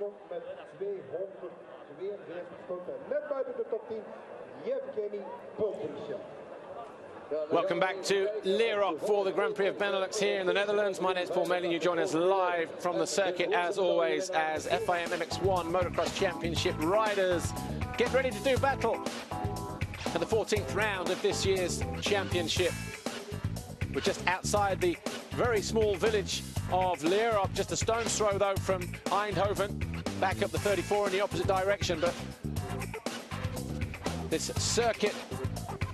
stond met 242 punten. Net buiten de top 10, Yevgeny Poltrisha. Welcome back to Lierop for the Grand Prix of Benelux here in the Netherlands. My name is Paul Mayling. You join us live from the circuit as always as FIM MX1 Motocross Championship riders get ready to do battle for the 14th round of this year's championship. We're just outside the very small village of Lierop, just a stone's throw though from Eindhoven, back up the 34 in the opposite direction. But this circuit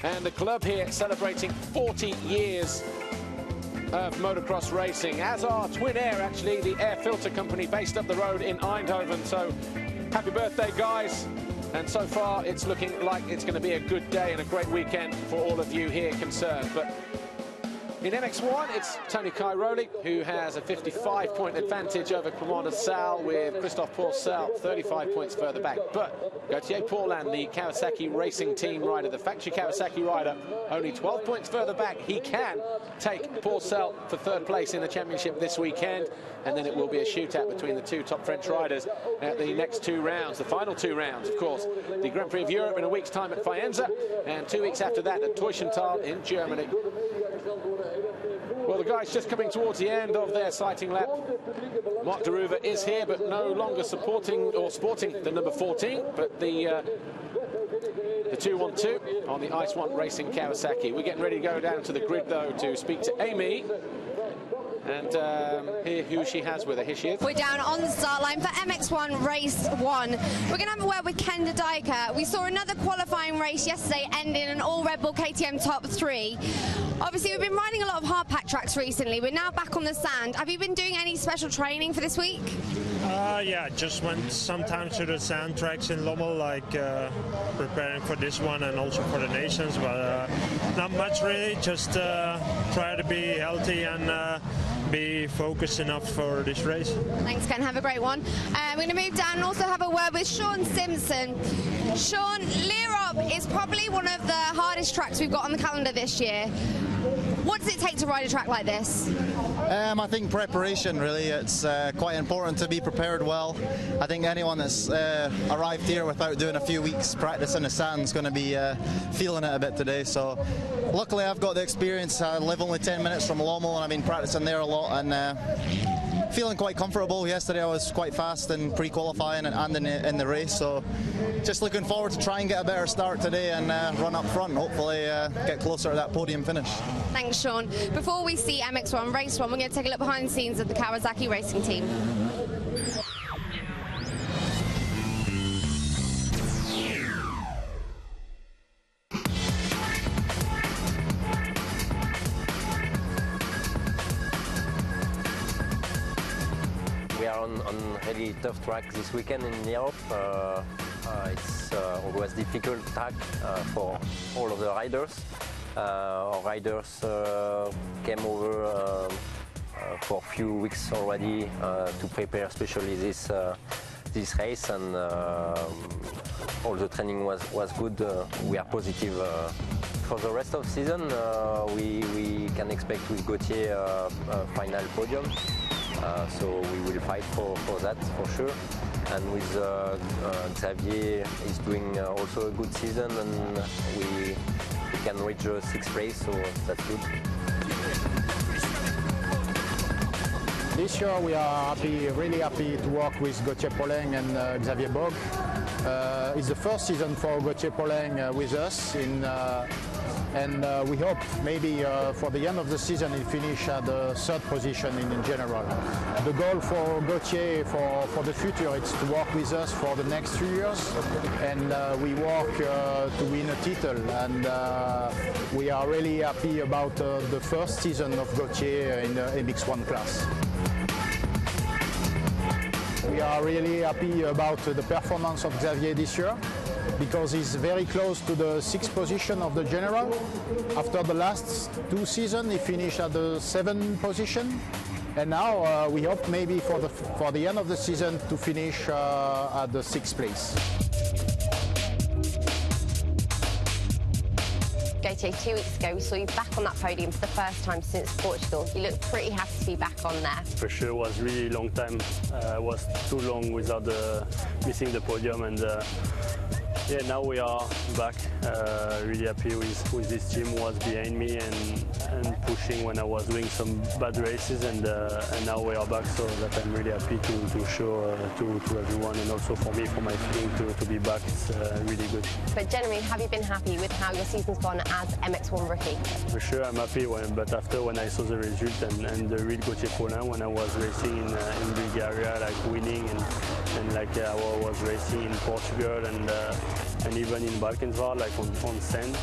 and the club here celebrating 40 years of motocross racing, as are Twin Air, actually, the air filter company based up the road in Eindhoven. So happy birthday, guys. And so far it's looking like it's going to be a good day and a great weekend for all of you here concerned. But in MX1, it's Tony Cairoli, who has a 55-point advantage over Commander Sal, with Christophe Pourcel 35 points further back. But Gauthier Paulin, the Kawasaki racing team rider, the factory Kawasaki rider, only 12 points further back. He can take Pourcel for third place in the championship this weekend, and then it will be a shootout between the two top French riders at the next two rounds, the final two rounds, of course. The Grand Prix of Europe in a week's time at Faenza, and 2 weeks after that at Teutschenthal in Germany. Well, the guys just coming towards the end of their sighting lap. Mark de Ruver is here, but no longer sporting the number 14, but the 212 on the Ice One Racing Kawasaki. We're getting ready to go down to the grid, though, to speak to Amy and hear who she has with her. Here she is. We're down on the start line for MX1 Race 1. We're going to have a word with Ken de Dijker. We saw another qualifying race yesterday end in an all Red Bull KTM top 3. Obviously, we've been riding a lot of hard pack tracks recently. We're now back on the sand. Have you been doing any special training for this week? Yeah, just went sometimes to the sand tracks in Lommel, like preparing for this one and also for the Nations, but not much really, just try to be healthy and be focused enough for this race. Thanks, Ken. Have a great one. We're going to move down and also have a word with Sean Simpson. Sean, Lierop is probably one of the hardest tracks we've got on the calendar this year. What does it take to ride a track like this? I think preparation, really. It's quite important to be prepared well. I think anyone that's arrived here without doing a few weeks practice in the sand is going to be feeling it a bit today. So luckily I've got the experience. I live only 10 minutes from Lommel and I've been practicing there a lot, and feeling quite comfortable. Yesterday I was quite fast in pre-qualifying and in the race, so just looking forward to try and get a better start today and run up front, hopefully get closer to that podium finish. Thanks, Sean. Before we see MX1 Race 1, we're going to take a look behind the scenes of the Kawasaki racing team. We are on really tough track this weekend in Lierop. It's always difficult track for all of the riders. Our riders came over for a few weeks already to prepare especially this race, and all the training was good. We are positive for the rest of the season. We can expect with Gauthier a final podium. So we will fight for that for sure. And with Xavier, he's doing also a good season, and we can reach the 6th place, so that's good. This year we are really happy to work with Gauthier Paulin and Xavier Bog. It's the first season for Gauthier Paulin with us, and we hope maybe for the end of the season he'll finish at the 3rd position in general. The goal for Gauthier for the future is to work with us for the next 3 years, and we work to win a title, and we are really happy about the first season of Gauthier in the MX1 class. We are really happy about the performance of Xavier this year, because he's very close to the 6th position of the general. After the last 2 seasons, he finished at the 7th position, and now we hope maybe for the end of the season to finish at the 6th place. Gauthier, 2 weeks ago we saw you back on that podium for the first time since Portugal. You look pretty happy to be back on there. For sure, it was really long time. Was too long without missing the podium, and yeah, now we are back. Really happy with this team who was behind me and pushing when I was doing some bad races, and now we are back, so that I'm really happy to show to everyone, and also for me, for my feeling to be back. It's really good. But generally, have you been happy with how your season's gone as MX1 rookie? For sure, I'm happy, but after when I saw the result and the real Gauthier Paulin, when I was racing in Bulgaria, like winning, and like I was racing in Portugal and even in Balkansvar, like on sand,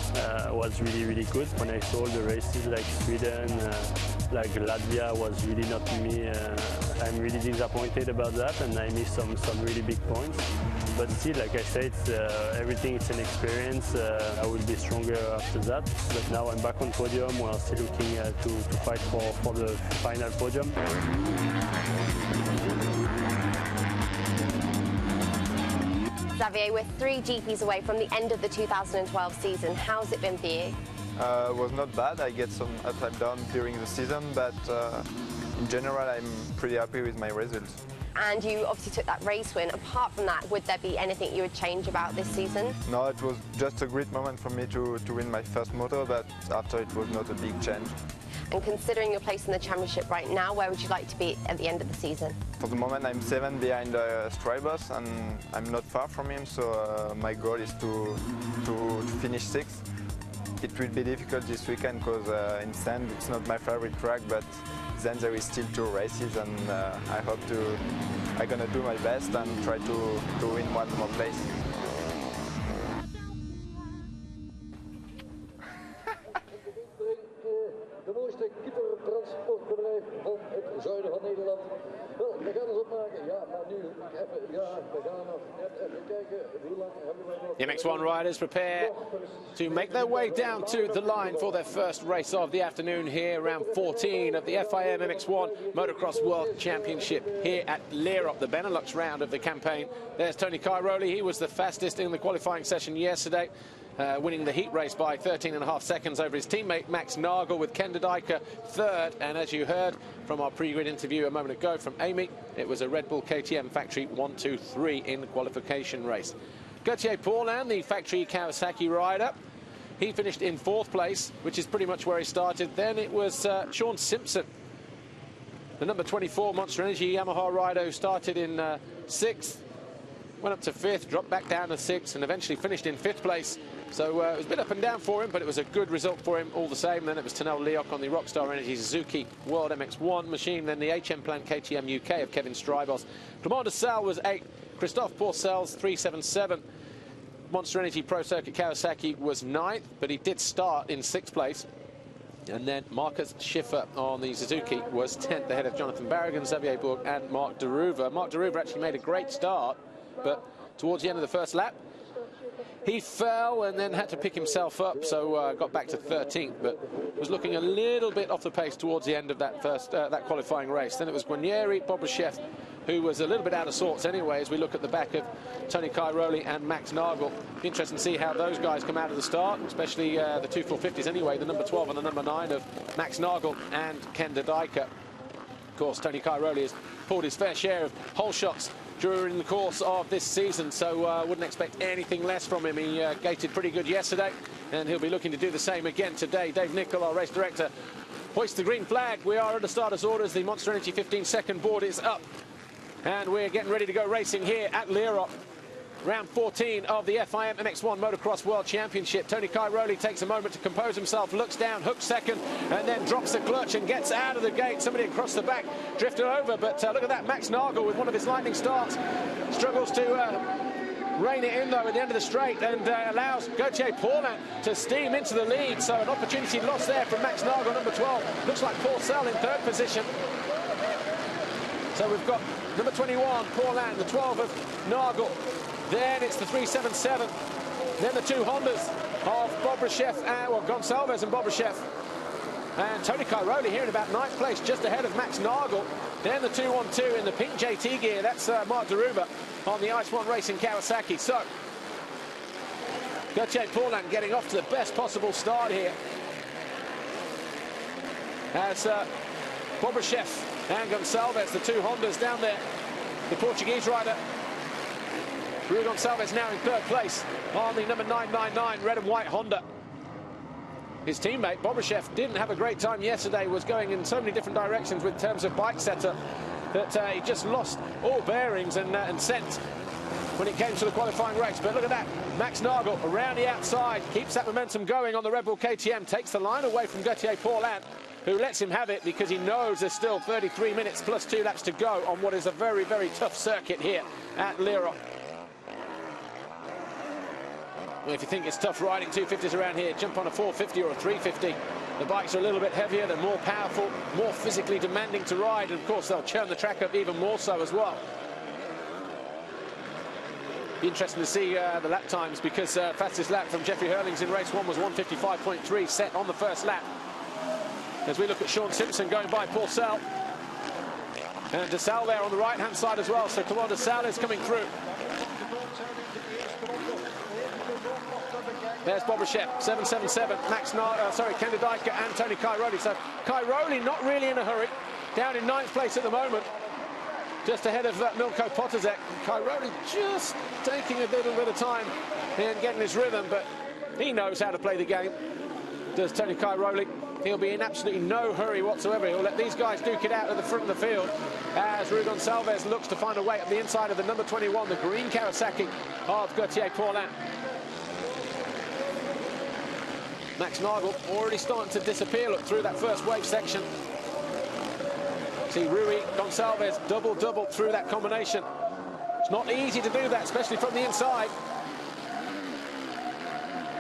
was really good. When I saw the races like Sweden, like Latvia, was really not me. I'm really disappointed about that, and I missed some really big points. But still, like I said, everything is an experience. I will be stronger after that. But now I'm back on podium. We're still looking to fight for the final podium. Xavier, we're 3 GPs away from the end of the 2012 season. How's it been for you? It was not bad. I get some ups and downs during the season, but in general, I'm pretty happy with my results. And you obviously took that race win. Apart from that, would there be anything you would change about this season? No, it was just a great moment for me to win my first moto, but after it was not a big change. And considering your place in the championship right now, where would you like to be at the end of the season? For the moment, I'm 7 behind Strybus, and I'm not far from him, so my goal is to finish 6th. It will be difficult this weekend because in sand it's not my favorite track, but then there is still 2 races, and I hope I'm gonna do my best and try to win one more place. De mooiste keepertransportbedrijf van het zuiden van Nederland. Wel, we gaan eens opmaken. Ja, maar nu even, ja, we gaan nog net even kijken hoe lang hebben we nog. The MX1 riders prepare to make their way down to the line for their first race of the afternoon here, round 14 of the FIM MX1 Motocross World Championship here at Lierop, the Benelux round of the campaign. There's Tony Cairoli. He was the fastest in the qualifying session yesterday. Winning the heat race by 13.5 seconds over his teammate Max Nagel, with Ken de Dijker third. And as you heard from our pre-grid interview a moment ago from Amy, it was a Red Bull KTM factory 1-2-3 in the qualification race. Gauthier Paulin, the factory Kawasaki rider, he finished in 4th place, which is pretty much where he started. Then it was Sean Simpson, the number 24 Monster Energy Yamaha rider, who started in 6th, went up to 5th, dropped back down to 6th, and eventually finished in 5th place. So it was a bit up and down for him, but it was a good result for him all the same. Then it was Tanel Leok on the Rockstar Energy Suzuki World MX1 machine. Then the HM Plant KTM UK of Kevin Strybos. Clement de Salle was 8th. Christophe Pourcel's 377. Monster Energy Pro Circuit Kawasaki was 9th, but he did start in 6th place. And then Marcus Schiffer on the Suzuki was 10th, ahead of Jonathan Barragan, Xavier Bourg and Marc Derouver. Marc Derouver actually made a great start, but towards the end of the first lap, he fell and then had to pick himself up, so got back to 13th, but was looking a little bit off the pace towards the end of that that qualifying race. Then it was Guarnieri, Bobryshev, who was a little bit out of sorts anyway, as we look at the back of Tony Cairoli and Max Nagel. Interesting to see how those guys come out of the start, especially the 2 450s anyway, the number 12 and the number 9 of Max Nagel and Ken de Dijker. Of course, Tony Cairoli has pulled his fair share of hole shots during the course of this season, so wouldn't expect anything less from him. He gated pretty good yesterday, and he'll be looking to do the same again today. Dave Nichol, our race director, hoists the green flag. We are at the starter's orders. The Monster Energy 15-second board is up, and we're getting ready to go racing here at Lierop. Round 14 of the FIM MX1 Motocross World Championship. Tony Cairoli takes a moment to compose himself, looks down, hooks second, and then drops the clutch and gets out of the gate. Somebody across the back drifted over, but look at that. Max Nagel with one of his lightning starts struggles to rein it in, though, at the end of the straight, and allows Gauthier Paulin to steam into the lead. So an opportunity lost there from Max Nagel, number 12. Looks like Pourcel in 3rd position. So we've got number 21, Paulin, the 12 of Nagel. Then it's the 377. Then the 2 Hondas of Bobryshev, well, Gonçalves and Bobryshev. And Tony Cairoli here in about 9th place, just ahead of Max Nagel. Then the 212 in the pink JT gear. That's Marc Derouver on the Ice One Racing Kawasaki. So Gauthier Paulin getting off to the best possible start here. As Bobryshev and Gonçalves, the two Hondas down there. The Portuguese rider, Rui Gonçalves, now in third place on the number 999 red and white Honda. His teammate, Bobryshev, didn't have a great time yesterday, was going in so many different directions with terms of bike setter that he just lost all bearings and scent when it came to the qualifying race. But look at that, Max Nagel around the outside, keeps that momentum going on the Red Bull KTM, takes the line away from Gauthier Paulin, who lets him have it because he knows there's still 33 minutes plus 2 laps to go on what is a very, very tough circuit here at Lierop. Well, if you think it's tough riding 250s around here, jump on a 450 or a 350. The bikes are a little bit heavier, they're more powerful, more physically demanding to ride, and of course they'll churn the track up even more so as well. Be interesting to see the lap times, because fastest lap from Jeffrey Hurlings in race 1 was 1:55.3 set on the first lap. As we look at Sean Simpson going by Paul Sell. And De Sal there on the right-hand side as well, so Clément De Sal is coming through. There's Bobryshev, 777, Ken de Dijker and Tony Cairoli. So Cairoli not really in a hurry, down in 9th place at the moment, just ahead of Milko Potozek. Cairoli just taking a little bit of time and getting his rhythm, but he knows how to play the game, does Tony Cairoli. He'll be in absolutely no hurry whatsoever. He'll let these guys duke it out at the front of the field as Rui Gonçalves looks to find a way up the inside of the number 21, the green Kawasaki of Gauthier Paulin. Max Nagel already starting to disappear, look, through that first wave section. See Rui Gonçalves double through that combination. It's not easy to do that, especially from the inside.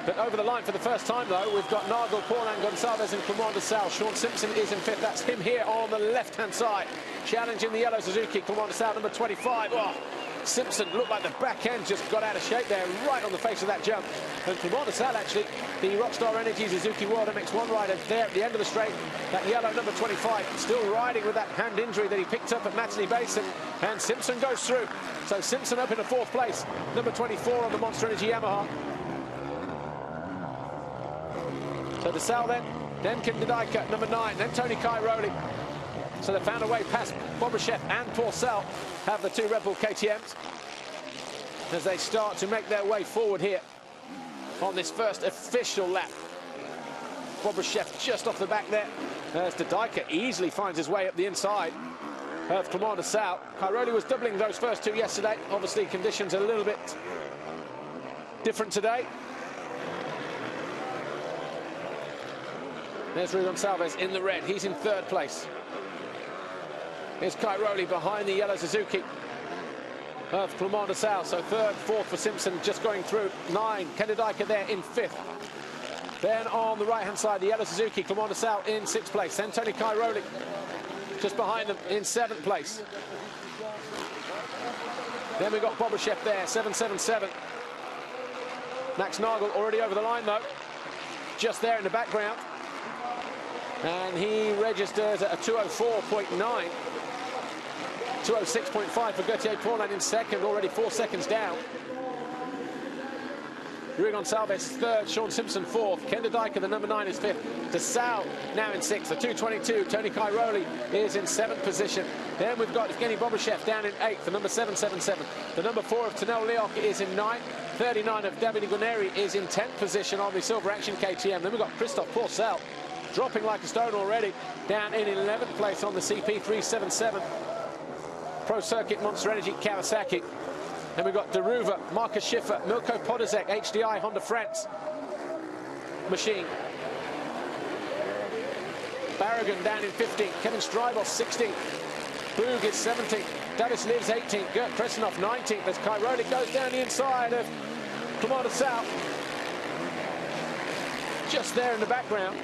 But over the line for the first time, though, we've got Nagel, Paulin, Gonçalves and Clément De Sal. Sean Simpson is in 5th. That's him here on the left-hand side. Challenging the yellow Suzuki, Clément De Sal, number 25. Oh, Simpson looked like the back end just got out of shape there, right on the face of that jump. And Clément De Sal, actually, the Rockstar Energy Suzuki World MX1 rider there at the end of the straight. That yellow number 25, still riding with that hand injury that he picked up at Matley Basin. And Simpson goes through. So Simpson up in the 4th place. Number 24 on the Monster Energy Yamaha. So De Sal then Ken de Dijker, number 9, then Tony Cairoli. So they found a way past Bobryshev and Paul Sell, have the two Red Bull KTMs, as they start to make their way forward here on this first official lap. Bobryshev just off the back there, as De Dijker easily finds his way up the inside of Clément De Sal. Cairoli was doubling those first two yesterday. Obviously conditions are a little bit different today. There's Rui Gonçalves in the red. He's in 3rd place. Here's Cairoli behind the yellow Suzuki of Clément De Sal. So 3rd, 4th for Simpson, just going through. 9, Ken de Dijker there in 5th. Then on the right-hand side, the yellow Suzuki, Clément De Sal in 6th place. Then Tony Cairoli just behind them in 7th place. Then we've got Bobryshev there, 777. Max Nagel already over the line, though. Just there in the background. And he registers at a 2:04.9. 2:06.5 for Gauthier Paulin in 2nd, already 4 seconds down. Rui Gonçalves 3rd, Sean Simpson 4th, Ken de Dijker, the number 9, is 5th. De Sal now in 6th, the 2:22. Tony Cairoli is in 7th position. Then we've got Evgeny Bobryshev down in 8th, the number 777. The number 4 of Tanel Lierop is in 9th. 39 of Davide Guarneri is in 10th position on the Silver Action KTM. Then we've got Christophe Pourcel dropping like a stone already, down in 11th place on the CP377 Pro Circuit Monster Energy Kawasaki. Then we've got Deruva, Marcus Schiffer, Milko Potozek, HDI Honda France machine. Barragan down in 15th, Kevin Strybos 16th, Boog is 17th, Davis Lives 18th, Gert Kresenov 19th, as Cairoli goes down the inside of Clément De Sal. Just there in the background.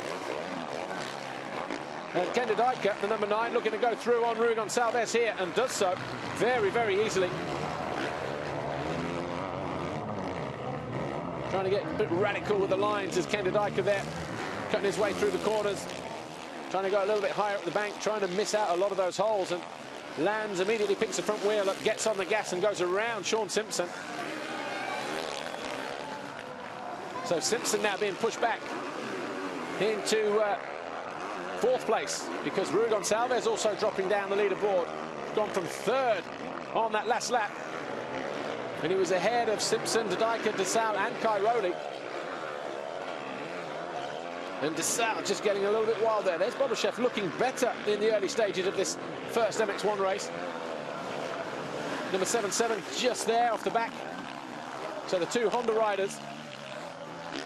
And Ken de Dijker, the number 9, looking to go through on Rui Gonçalves here, and does so very, very easily. Trying to get a bit radical with the lines as Ken de Dijker there, cutting his way through the corners, trying to go a little bit higher up the bank, trying to miss out a lot of those holes, and lands, immediately picks the front wheel up, gets on the gas and goes around Sean Simpson. So Simpson now being pushed back into fourth place because Rui Gonçalves also dropping down the leaderboard. Gone from third on that last lap. And he was ahead of Simpson, De Dijker, De Sal and Cairoli. And De Sal just getting a little bit wild there. There's Bobryshev looking better in the early stages of this first MX1 race. Number 77 just there off the back. So the two Honda riders,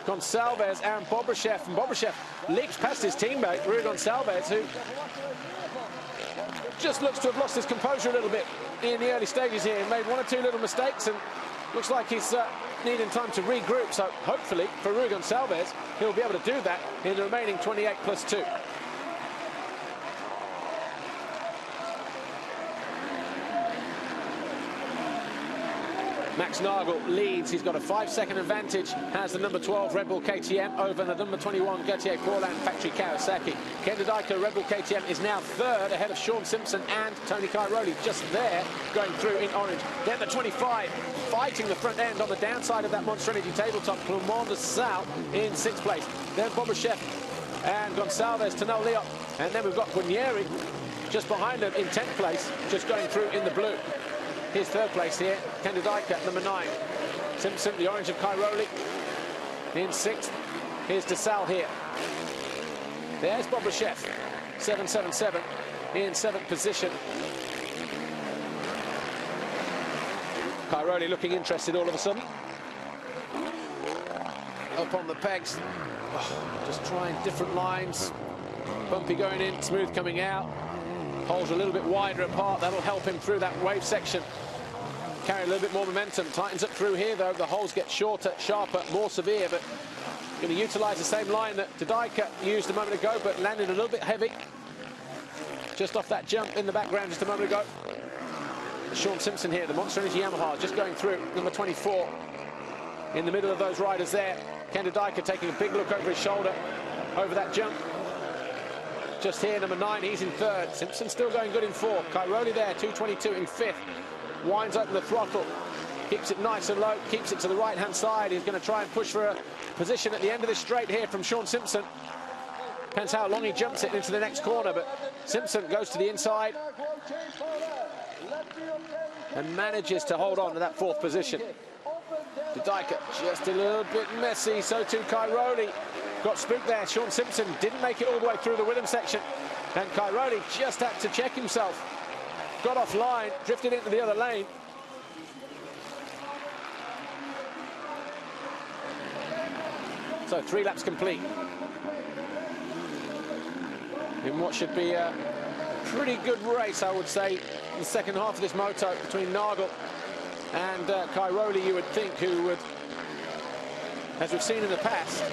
Gonçalves and Bobryshev. And Bobryshev leaps past his teammate, Rui Gonçalves, who just looks to have lost his composure a little bit in the early stages here. He made one or two little mistakes and looks like he's needing time to regroup. So hopefully for Rui Gonçalves, he'll be able to do that in the remaining 28 plus 2. Max Nagel leads. He's got a 5-second advantage, has the number 12 Red Bull KTM over the number 21 Gauthier Paulin factory Kawasaki. Ken De Dijker, Red Bull KTM, is now third ahead of Sean Simpson and Tony Cairoli, just there going through in orange. Then the 25 fighting the front end on the downside of that Monster Energy tabletop, Clement de Sal in 6th place. Then Bobryshev and Gonçalves, Tanel Lierop, and then we've got Guarnieri just behind them in 10th place, just going through in the blue. His third place here, Ken De Dijker, number 9. Simpson, the orange of Cairoli, in 6th. Here's De Sal here. There's Bobryshev, 777, in 7th position. Cairoli looking interested all of a sudden. Up on the pegs. Oh, just trying different lines. Bumpy going in, smooth coming out. Holes a little bit wider apart. That'll help him through that wave section. Carry a little bit more momentum. Tightens up through here, though. The holes get shorter, sharper, more severe, but going to utilise the same line that De Dijker used a moment ago, but landed a little bit heavy. Just off that jump in the background just a moment ago. Sean Simpson here, the Monster Energy Yamaha, just going through, number 24. In the middle of those riders there. Ken De Dijker taking a big look over his shoulder, over that jump. Just here, number 9, he's in 3rd. Simpson still going good in 4th. Cairoli there, 222 in 5th. Winds open the throttle, keeps it nice and low, keeps it to the right-hand side. He's going to try and push for a position at the end of this straight here from Sean Simpson. Depends how long he jumps it into the next corner, but Simpson goes to the inside and manages to hold on to that 4th position. De Dijker just a little bit messy, so too Cairoli. Got spooked there. Sean Simpson didn't make it all the way through the Witham section, and Cairoli just had to check himself. Got off line, drifted into the other lane. So 3 laps complete in what should be a pretty good race, I would say, in the second half of this moto between Nagel and Cairoli, you would think, who would, as we've seen in the past,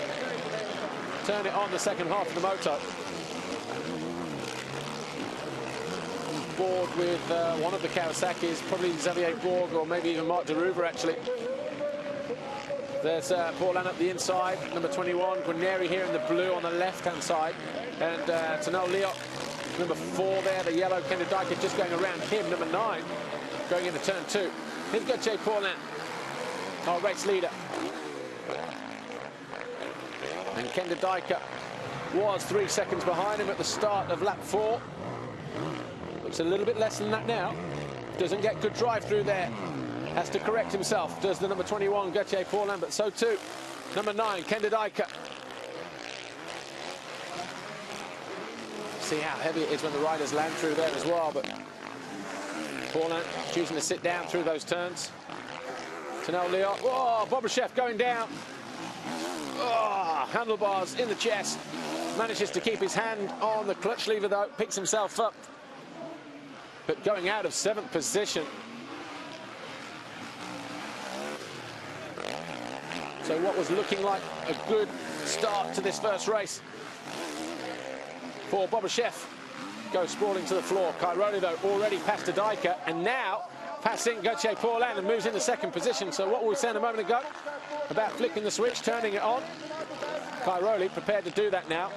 turn it on the second half of the moto. Board with one of the Kawasaki's, probably Xavier Borg or maybe even Mark de Reuver, actually. There's Paulin up the inside, number 21, Guarnieri here in the blue on the left-hand side, and Tanel Lierop, number 4 there, the yellow. Ken De Dijker just going around him, number 9, going into turn 2. Here's Gauthier Paulin, our race leader. And Ken De Dijker was 3 seconds behind him at the start of lap 4. Looks a little bit less than that now. Doesn't get good drive through there. Has to correct himself. Does the number 21, Gauthier Paulin, but so too number 9, Ken De Dijker. See how heavy it is when the riders land through there as well, but Paulin choosing to sit down through those turns. Tanel Lierop. Oh, Bobryshev going down. Oh, handlebars in the chest. Manages to keep his hand on the clutch lever, though. Picks himself up, but going out of 7th position. So what was looking like a good start to this first race for Bobryshev goes sprawling to the floor. Cairoli, though, already past De Dijker, and now passing Gauthier Paulin and moves into 2nd position. So what were we saying a moment ago about flicking the switch, turning it on? Cairoli prepared to do that now.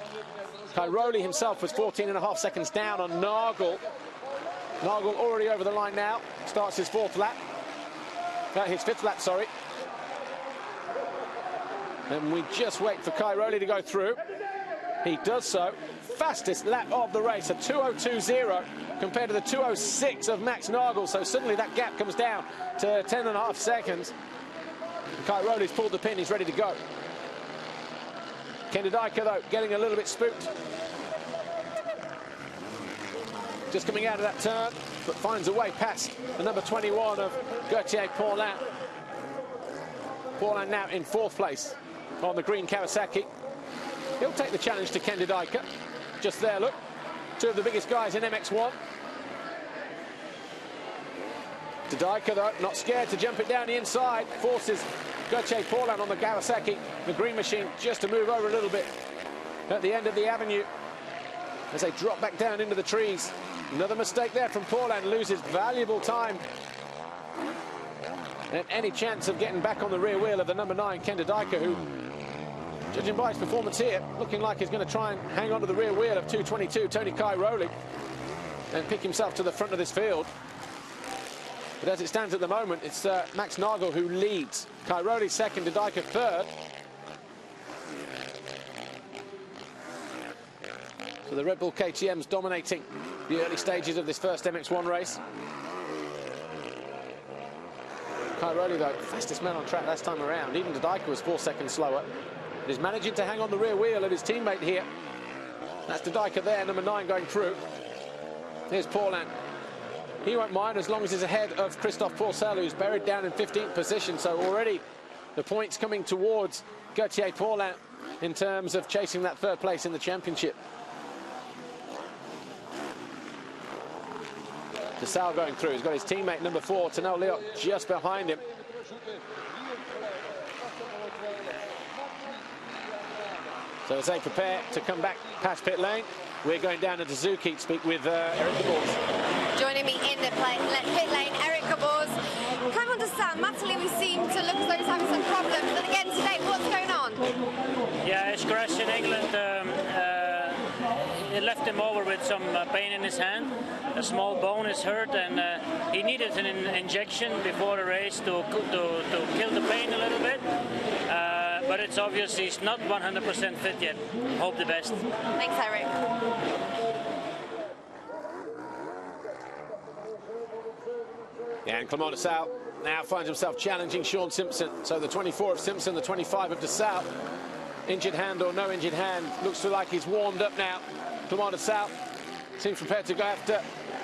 Cairoli himself was 14.5 seconds down on Nagel. Nagel already over the line now. Starts his 4th lap. His 5th lap, sorry. And we just wait for Cairoli to go through. He does so. Fastest lap of the race, a 2:02.0 compared to the 2:06 of Max Nagel. So suddenly that gap comes down to 10.5 seconds. Cairoli's pulled the pin, he's ready to go. Kenderdijker, though, getting a little bit spooked. Just coming out of that turn, but finds a way past the number 21 of Gauthier Paulin. Paulin now in 4th place on the green Kawasaki. He'll take the challenge to Kenderdijker. Just there, look. Two of the biggest guys in MX1. De Dijker, though, not scared to jump it down the inside. Forces Gauthier Paulin on the Kawasaki, the green machine, just to move over a little bit at the end of the avenue as they drop back down into the trees. Another mistake there from Paulin, loses valuable time and any chance of getting back on the rear wheel of the number 9, Kenderdijker, who, judging by his performance here, looking like he's going to try and hang on to the rear wheel of 222, Tony Cairoli, and pick himself to the front of this field. But as it stands at the moment, it's Max Nagel who leads. Cairoli second, De Dijker third. So the Red Bull KTM's dominating the early stages of this first MX1 race. Cairoli, though, fastest man on track last time around. Even De Dijker was 4 seconds slower. But he's managing to hang on the rear wheel of his teammate here. That's De Dijker there, number 9 going through. Here's Paulin. He won't mind as long as he's ahead of Christophe Pourcel, who's buried down in 15th position. So already the points coming towards Gauthier Paulin in terms of chasing that 3rd place in the championship. Dessau going through. He's got his teammate number 4, Tano Lierop, just behind him. So as they prepare to come back past pit lane, we're going down to Suzuki to speak with Eric Cabors. Joining me in the pit lane, Eric Cabors. Can't understand, Matterly, we seem to look as though he's having some problems, but again today, what's going on? Yeah, his crash in England, it left him over with some pain in his hand. A small bone is hurt, and he needed an injection before the race to kill the pain a little bit. But it's obvious he's not 100% fit yet. Hope the best. Thanks, Eric. Yeah, and Clement Dessau now finds himself challenging Sean Simpson. So the 24 of Simpson, the 25 of Dessau. Injured hand or no injured hand, looks like he's warmed up now. Clement Dessau seems prepared to go after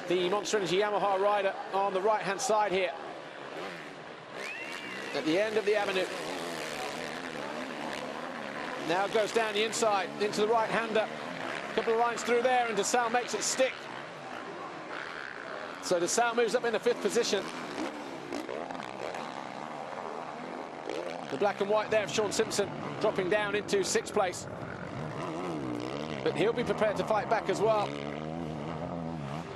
the Monster Energy Yamaha rider on the right-hand side here. At the end of the avenue. Now goes down the inside into the right-hander. A couple of lines through there, and Dessau makes it stick. So Dessau moves up in the 5th position. The black and white there of Sean Simpson dropping down into 6th place. But he'll be prepared to fight back as well.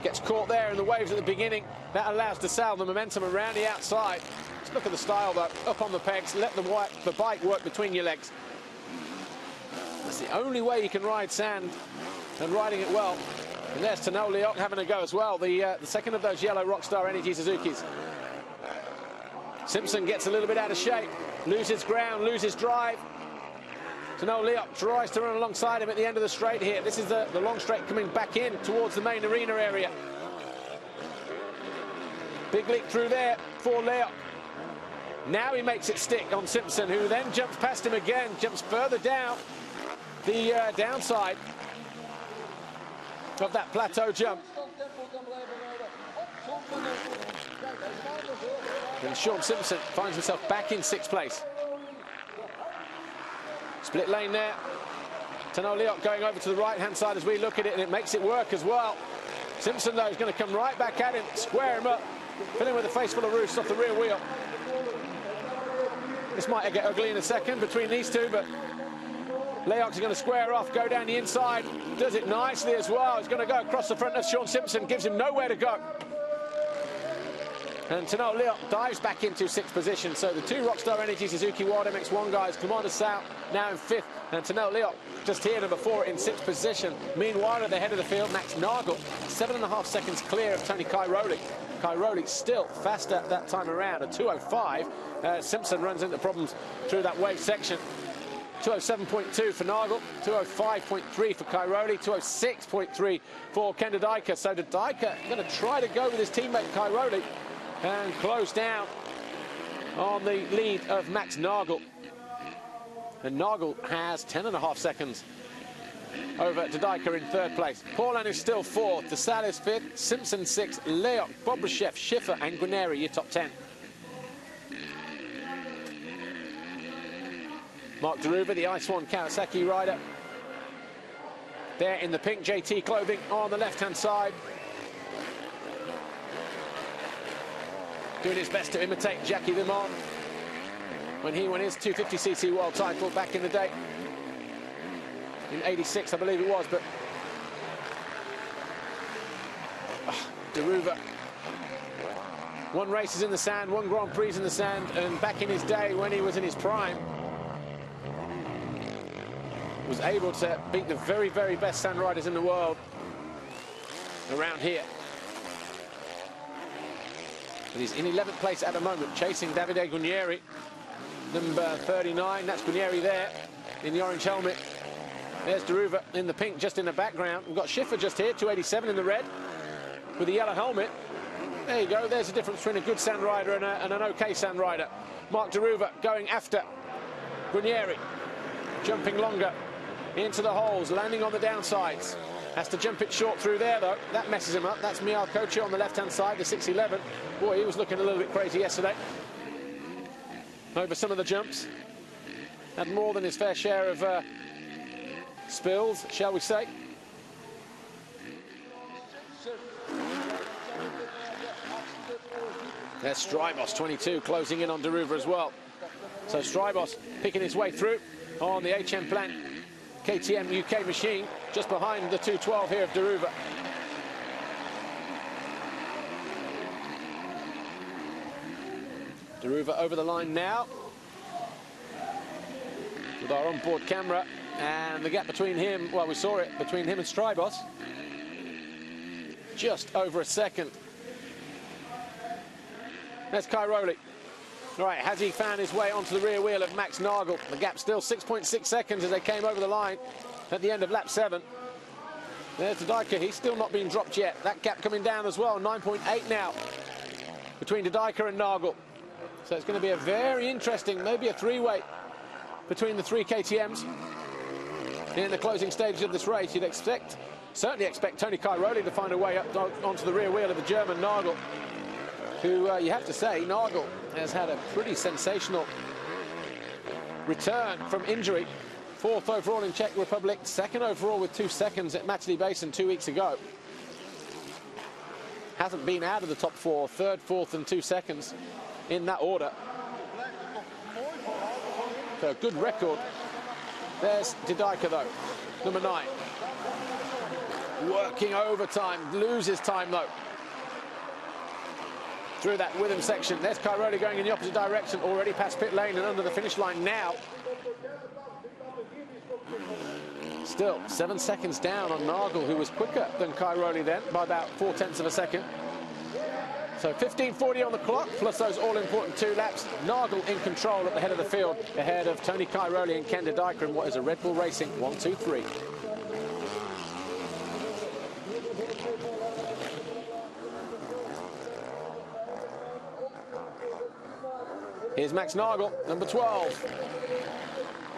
Gets caught there in the waves at the beginning. That allows Dessau the momentum around the outside. Let's look at the style, though. Up on the pegs, let the bike work between your legs. That's the only way you can ride sand, and riding it well. And there's Tano Lierop having a go as well, the second of those yellow Rockstar Energy Suzukis. Simpson gets a little bit out of shape, loses ground, loses drive. Tano Lierop tries to run alongside him at the end of the straight here. This is the long straight coming back in towards the main arena area. Big leap through there for Lierop. Now he makes it stick on Simpson, who then jumps past him again, jumps further down the downside of that plateau jump. And Sean Simpson finds himself back in 6th place. Split lane there. Tano Lierop going over to the right-hand side as we look at it, and it makes it work as well. Simpson, though, is going to come right back at him, square him up, fill him with a face full of roost off the rear wheel. This might get ugly in a second between these two, but Leox is going to square off, go down the inside, does it nicely as well. He's going to go across the front of Sean Simpson, gives him nowhere to go. And Tano Lierop dives back into 6th position. So the 2 Rockstar Energy Suzuki Wild MX1 guys, Clement Dessau now in 5th, and Tano Lierop just here, number 4, in 6th position. Meanwhile, at the head of the field, Max Nagel, 7.5 seconds clear of Tony Cairoli. Cairoli still faster that time around, a 2:05. Simpson runs into problems through that wave section. 207.2 for Nagel, 205.3 for Cairoli, 206.3 for Ken de Dijker. So de Dijker going to try to go with his teammate Cairoli and close down on the lead of Max Nagel. And Nagel has 10.5 seconds over de Dijker in third place. Paulin is still fourth, de Sale is fifth, Simpson sixth, Lierop, Bobryshev, Schiffer and Guarneri your top 10. Mark Deruva, the Ice One Kawasaki rider, there in the pink JT clothing on the left-hand side. Doing his best to imitate Jackie Limon when he won his 250cc world title back in the day. In 86, I believe it was, but Deruva. One race is in the sand, one Grand Prix in the sand, and back in his day when he was in his prime, was able to beat the very, very best sand riders in the world around here. But he's in 11th place at the moment, chasing Davide Guarneri, number 39. That's Guarneri there in the orange helmet. There's Deruva in the pink, just in the background. We've got Schiffer just here, 287 in the red, with the yellow helmet. There you go, there's the difference between a good sand rider and an okay sand rider. Mark Deruva going after Guarneri, jumping longer into the holes, landing on the downsides. Has to jump it short through there, though. That messes him up. That's Mial Kocher on the left-hand side, the 611. Boy, he was looking a little bit crazy yesterday over some of the jumps. Had more than his fair share of spills, shall we say. There's Strybos, 22, closing in on Deruva as well. So Strybos picking his way through on the HM Plant KTM UK machine, just behind the 212 here of Deruva. Deruva over the line now with our onboard camera, and the gap between him, well, we saw it between him and Strybos, just over a second. There's Cairoli. All right, has he found his way onto the rear wheel of Max Nagel? The gap still 6.6 seconds as they came over the line at the end of lap 7. There's de Dijker, he's still not been dropped yet. That gap coming down as well, 9.8 now between de Dijker and Nagel. So it's going to be a very interesting, maybe a three-way between the three KTMs in the closing stages of this race. You'd certainly expect Tony Cairoli to find a way up onto the rear wheel of the German Nagel, who you have to say, Nagel has had a pretty sensational return from injury. 4th overall in Czech Republic, 2nd overall with 2 seconds at Matterley Basin 2 weeks ago. Hasn't been out of the top 4, 3rd, 4th and 2 seconds in that order. So a good record. There's de Dijker though, number 9. Working overtime, loses time though. Through that Witham section. There's Cairoli going in the opposite direction, already past pit lane and under the finish line now. Still 7 seconds down on Nagel, who was quicker than Cairoli then by about 0.4 of a second. So 15:40 on the clock, plus those all-important 2 laps. Nagel in control at the head of the field, ahead of Tony Cairoli and Ken de Dijker in what is a Red Bull Racing 1-2-3. Here's Max Nagel, number 12.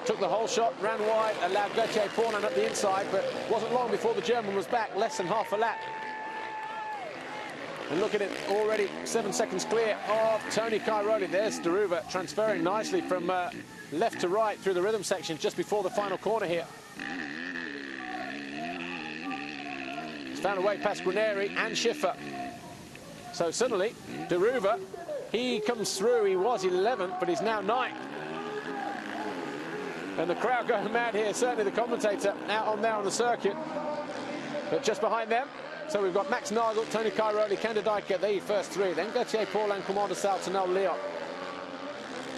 Took the whole shot, ran wide, allowed Gauthier Paulin up the inside, but wasn't long before the German was back, less than half a lap. And look at it, already 7 seconds clear of Tony Cairoli. There's Deruva transferring nicely from left to right through the rhythm section just before the final corner here. He's found a way past Guarneri and Schiffer. So suddenly, Deruva, he comes through. He was 11th, but he's now 9th. And the crowd going mad here, certainly the commentator out on there on the circuit. But just behind them, so we've got Max Nagel, Tony Cairoli, Ken de Dijker, the first 3. Then Gauthier Paulin, Command de Sale, Tonel, Lierop.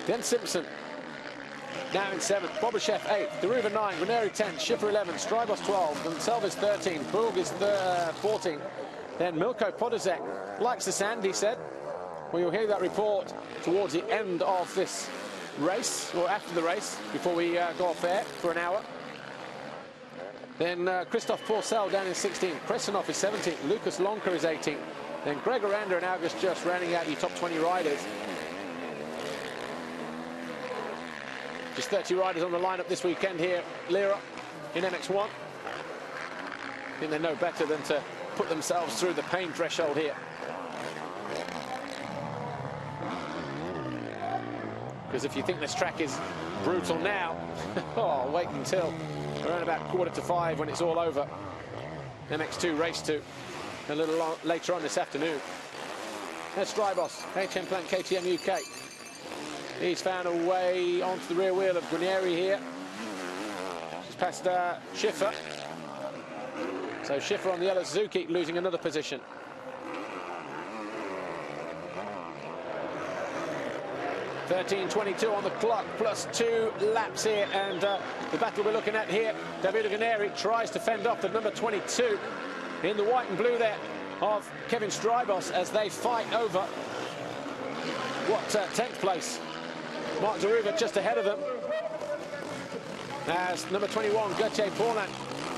Then Simpson, now in 7th. Bobryshev 8th, Deruva 9, Guarneri 10th, Schiffer 11th, Strybos 12th, Gonsalves 13th, Pulg is 14th. Then Milko Podolzek likes the sand, he said. Well, you'll hear that report towards the end of this race, or after the race, before we go off air for an hour. Then Christophe Pourcel down in 16th, Kresenov is 17th, Lucas Lonker is 18th. Then Greg Aranda and August just rounding out your top 20 riders. Just 30 riders on the lineup this weekend here, Lierop in MX1. I think they know better than to put themselves through the pain threshold here. Because if you think this track is brutal now, oh, wait until around about 4:45 when it's all over. MX2 race 2 a little later on this afternoon. There's Strybos, HM Plant KTM UK. He's found a way onto the rear wheel of Guarnieri here. He's past Schiffer. So Schiffer on the yellow Suzuki losing another position. $13.22 on the clock, plus 2 laps here, and the battle we're looking at here, Davide Guarnieri tries to fend off the number 22 in the white and blue there of Kevin Strybos as they fight over what 10th place. Mark Zaruva just ahead of them, as number 21 Gauthier Paulin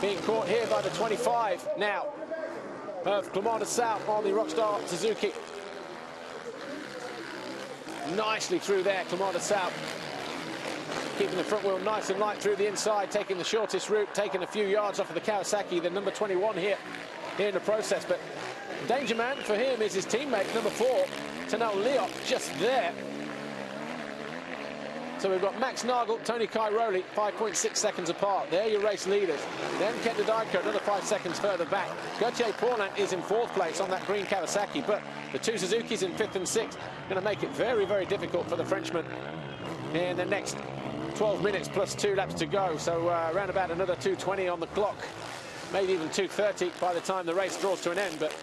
being caught here by the 25 now of Clément de South on the Rockstar Suzuki. Nicely through there, Clément de South, keeping the front wheel nice and light through the inside, taking the shortest route, taking a few yards off of the Kawasaki, the number 21 here in the process. But danger man for him is his teammate, number 4, Tano Lierop, just there. So we've got Max Nagel, Tony Cairoli, 5.6 seconds apart. They're your race leaders. Then Kenta Dyker, another 5 seconds further back. Gauthier Paulin is in 4th place on that green Kawasaki, but the 2 Suzukis in 5th and 6th going to make it very, very difficult for the Frenchman in the next 12 minutes plus 2 laps to go. So around about another 2:20 on the clock, maybe even 2:30 by the time the race draws to an end. But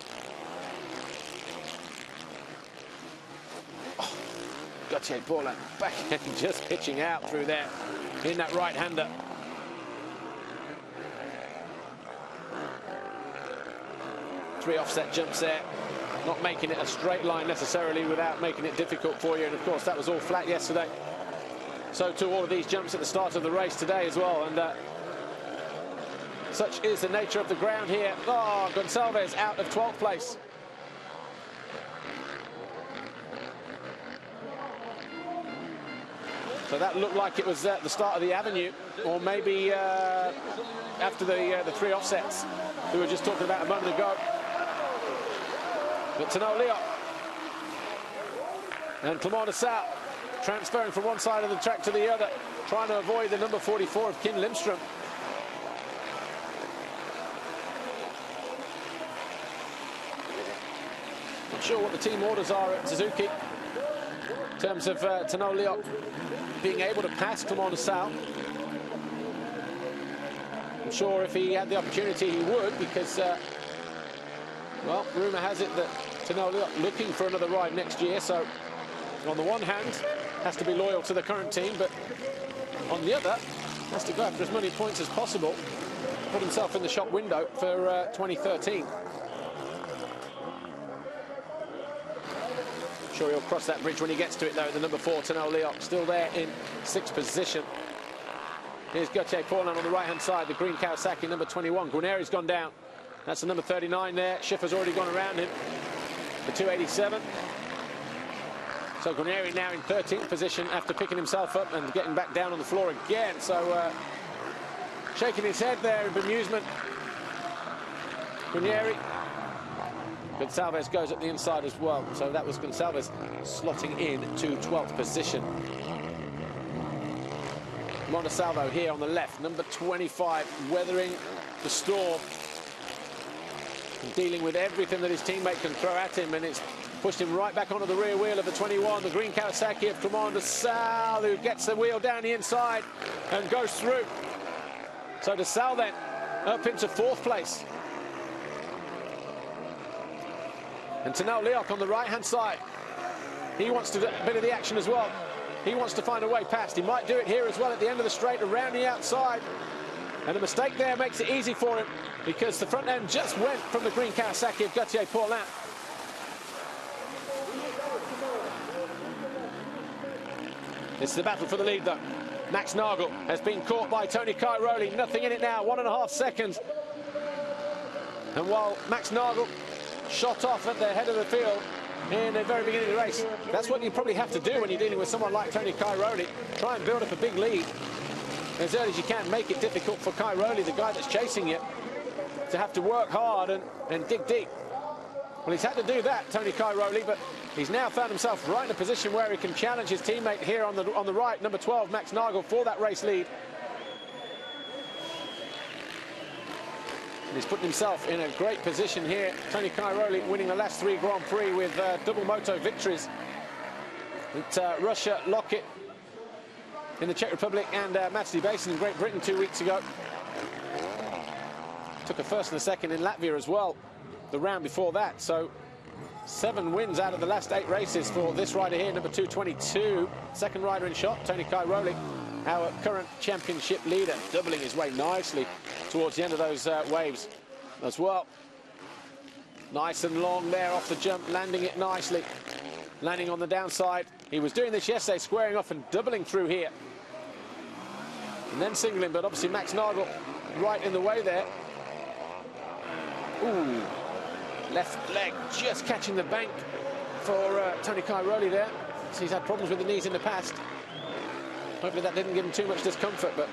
Gauthier Paulin back and just pitching out through there in that right-hander. Three offset jumps there, not making it a straight line necessarily without making it difficult for you. And of course that was all flat yesterday. So too all of these jumps at the start of the race today as well. And such is the nature of the ground here. Oh, Gonçalves out of 12th place. So that looked like it was at the start of the avenue, or maybe after the 3 offsets we were just talking about a moment ago. But Tano Lierop and Clément de South transferring from one side of the track to the other, trying to avoid the number 44 of Kim Lindström. Not sure what the team orders are at Suzuki in terms of Tano Lierop being able to pass Clément de South. I'm sure if he had the opportunity he would, because well, rumour has it that Tano Lierop looking for another ride next year, so on the one hand has to be loyal to the current team, but on the other has to go after as many points as possible, put himself in the shop window for 2013. Sure he'll cross that bridge when he gets to it though. The number 4 Tano Lierop still there in 6th position. Here's Gauthier Paulin on the right hand side, the green Kawasaki, number 21. Guarnieri's gone down, that's the number 39 there. Schiffer's already gone around him, the 287. So Guarnieri now in 13th position after picking himself up and getting back down on the floor again. So shaking his head there in bemusement, Guarnieri. Gonçalves goes up the inside as well, so that was Gonçalves slotting in to 12th position. Montesalvo here on the left, number 25, weathering the storm, and dealing with everything that his teammate can throw at him, and it's pushed him right back onto the rear wheel of the 21, the green Kawasaki of Clément de South, who gets the wheel down the inside and goes through. So de South then up into 4th place. And Tano Lierop on the right-hand side, he wants to do a bit of the action as well. He wants to find a way past. He might do it here as well at the end of the straight, around the outside. And a mistake there makes it easy for him, because the front end just went from the green Kawasaki of Gauthier Paulin. It's the battle for the lead, though. Max Nagel has been caught by Tony Cairoli. Nothing in it now, 1.5 seconds. And while Max Nagel shot off at the head of the field in the very beginning of the race, that's what you probably have to do when you're dealing with someone like Tony Cairoli. Try and build up a big lead as early as you can. Make it difficult for Cairoli, the guy that's chasing you, to have to work hard and dig deep. Well, he's had to do that, Tony Cairoli, but he's now found himself right in a position where he can challenge his teammate here on the right, number 12, Max Nagel, for that race lead. And he's putting himself in a great position here. Tony Cairoli winning the last 3 Grand Prix with double moto victories at Russia, Lockett in the Czech Republic, and Matterley Basin in Great Britain 2 weeks ago. Took a first and a second in Latvia as well, the round before that. So 7 wins out of the last 8 races for this rider here, number 222. Second rider in shot, Tony Cairoli, our current championship leader, doubling his way nicely towards the end of those waves as well. Nice and long there off the jump, landing it nicely, landing on the downside. He was doing this yesterday, squaring off and doubling through here, and then singling, but obviously Max Nagel right in the way there. Ooh, left leg just catching the bank for Tony Cairoli there. So he's had problems with the knees in the past. Hopefully that didn't give him too much discomfort, but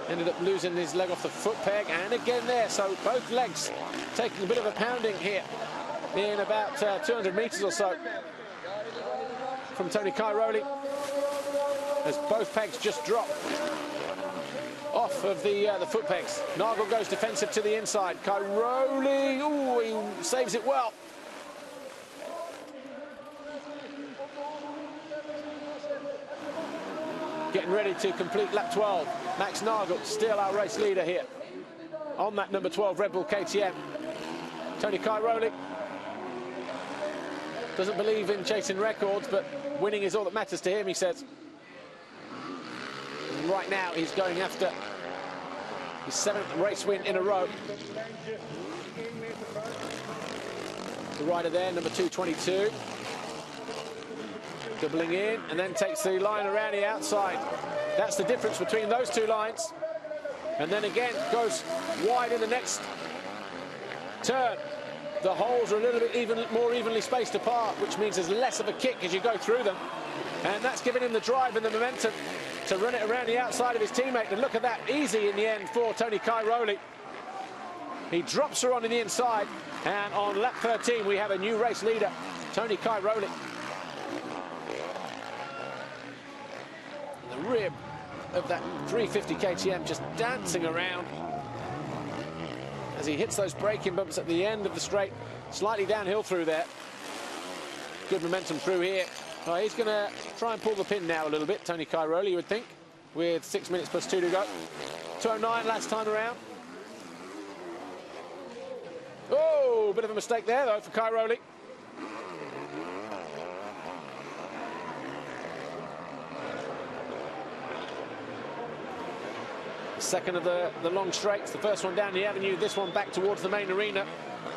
ended up losing his leg off the foot peg, and again there. So both legs taking a bit of a pounding here in about 200 meters or so from Tony Cairoli, as both pegs just drop off of the foot pegs. Nagel goes defensive to the inside. Cairoli, ooh, he saves it well. Getting ready to complete lap 12. Max Nagel, still our race leader here on that number 12 Red Bull KTM. Tony Cairoli doesn't believe in chasing records, but winning is all that matters to him, he says. And right now he's going after his 7th race win in a row. The rider there, number 222. Doubling in, and then takes the line around the outside. That's the difference between those 2 lines. And then again goes wide in the next turn. The holes are a little bit more evenly spaced apart, which means there's less of a kick as you go through them. And that's giving him the drive and the momentum to run it around the outside of his teammate. And look at that, easy in the end for Tony Cairoli. He drops her on the inside, and on lap 13 we have a new race leader, Tony Cairoli. The rib of that 350 KTM just dancing around as he hits those braking bumps at the end of the straight. Slightly downhill through there. Good momentum through here. He's going to try and pull the pin now a little bit, Tony Cairoli, you would think, with 6 minutes plus 2 to go. 2:09 last time around. Oh, bit of a mistake there, though, for Cairoli. Second of the long straights, the first one down the avenue, this one back towards the main arena.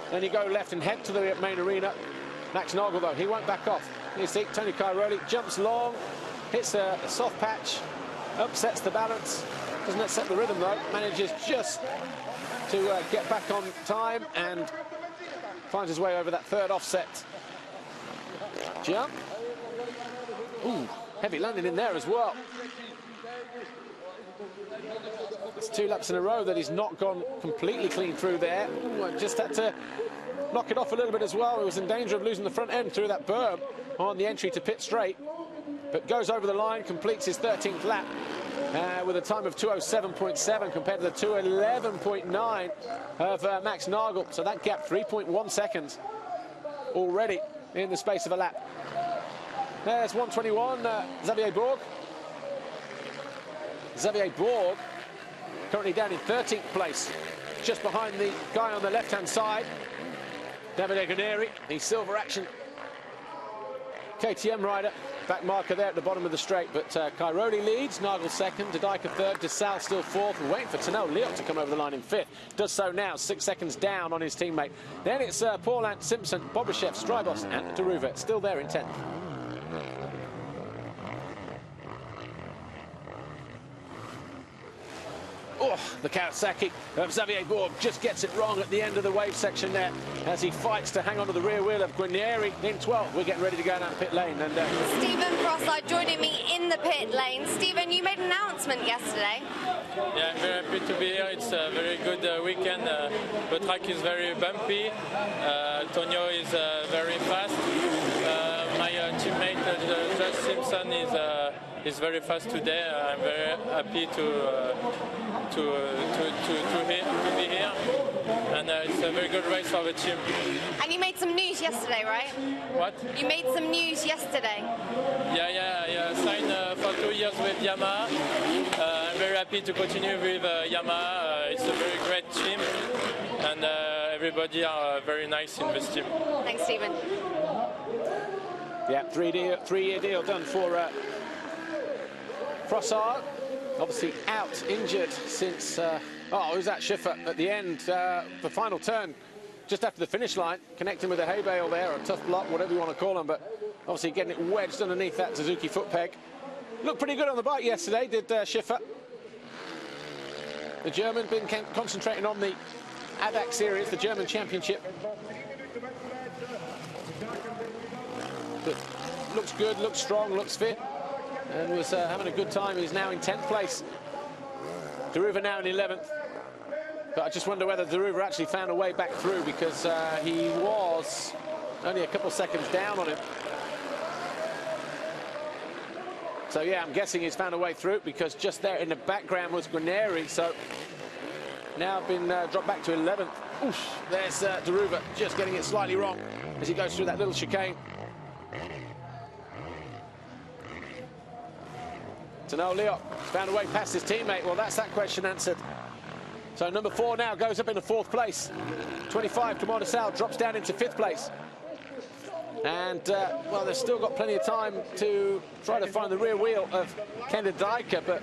Then you go left and head to the main arena. Max Nagel, though, he won't back off. You see, Tony Cairoli jumps long, hits a soft patch, upsets the balance, doesn't upset the rhythm, though. Manages just to get back on time and finds his way over that 3rd offset. Jump. Ooh, heavy landing in there as well. It's 2 laps in a row that he's not gone completely clean through there. Ooh, just had to knock it off a little bit as well. He was in danger of losing the front end through that berm on the entry to pit straight, but goes over the line, completes his 13th lap with a time of 2:07.7 compared to the 2:11.9 of Max Nagel. So that gap 3.1 seconds already in the space of a lap. There's 121, Xavier Borg. Xavier Borg currently down in 13th place, just behind the guy on the left-hand side, Davide Guarneri, the silver action KTM rider. Back marker there at the bottom of the straight, but Cairoli leads, Nagel 2nd, Didika 3rd, DeSalle still 4th, and waiting for Tanel Lierop to come over the line in 5th. Does so now, 6 seconds down on his teammate. Then it's Paul Ant Simpson, Bobryshev, Strybos, and Deruva still there in 10th. Oh, the Kawasaki of Xavier Bourg just gets it wrong at the end of the wave section there as he fights to hang on to the rear wheel of Guarnieri in 12th. We're getting ready to go down the pit lane. And Stephen Frossard joining me in the pit lane. Stephen, you made an announcement yesterday. Yeah, I'm very happy to be here. It's a very good weekend. The track is very bumpy. Tonio is very fast. My teammate Josh Simpson is very fast today. I'm very happy to be here, and it's a very good race for the team. And you made some news yesterday, right? What? You made some news yesterday. Yeah. Signed for 2 years with Yamaha. I'm very happy to continue with Yamaha. It's a very great team, and everybody are very nice in this team. Thanks, Stephen. Yeah, three-year deal done for Frossard. Obviously out injured since, it was that Schiffer at the end, the final turn, just after the finish line, connecting with a hay bale there, or a tough block, whatever you want to call them, but obviously getting it wedged underneath that Suzuki foot peg. Looked pretty good on the bike yesterday, did Schiffer. The German been concentrating on the ADAC series, the German championship. But looks good, looks strong, looks fit, and was having a good time. He's now in 10th place. Daruva now in 11th. But I just wonder whether Daruva actually found a way back through, because he was only a couple seconds down on him. So yeah, I'm guessing he's found a way through, because just there in the background was Guarnieri, so now been dropped back to 11th. Oof, there's Daruva just getting it slightly wrong as he goes through that little chicane. So now Lierop found a way past his teammate. Well, that's that question answered. So number 4 now goes up into 4th place. 25, Clément de Sales drops down into 5th place. And, well, they've still got plenty of time to try to find the rear wheel of Ken de Dijker, but